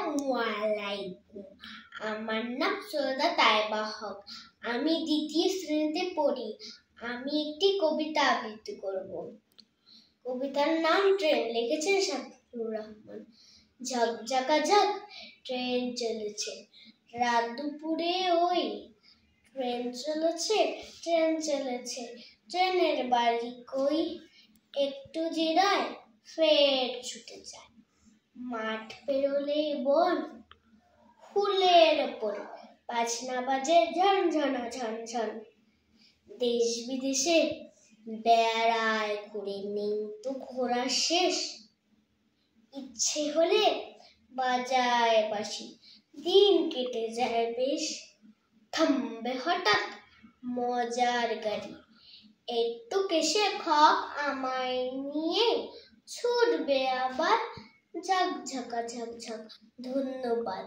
আসসালামু আলাইকুম। আমার নাম সৈয়দা তাইবা হক। আমি দ্বিতীয় শ্রেণীতে পড়ি। আমি একটি কবিতা আবৃত্তি করব। কবিতার নাম ট্রেন, লিখেছেন শাফিউর রহমান। ঝাঁক ঝাঁকা ঝাঁক ট্রেন চলেছে, রাত দুপুরে ওই ট্রেন চলেছে, ট্রেন চলেছে, ট্রেনের বাড়ি কই? একটু জিরায় ফের ছুটে যায়। মাঠ পেরোলে বন, ফুলের ওপর বাজনা বাজে ঝনঝনা ঝনঝন। দেশ বিদেশে বেড়ায় ঘুরে, নেই তো ঘোরার শেষ। ইচ্ছে হলে বাজায় বাঁশি, দিন কেটে যায় বেশ। থামবে হঠাৎ মজার গাড়ি, একটু কেসে খপ আমায় নিয়ে ছুটবে আবার। ঝাঁক ঝাঁকা ঝাঁক ঝাঁক। ধন্যবাদ।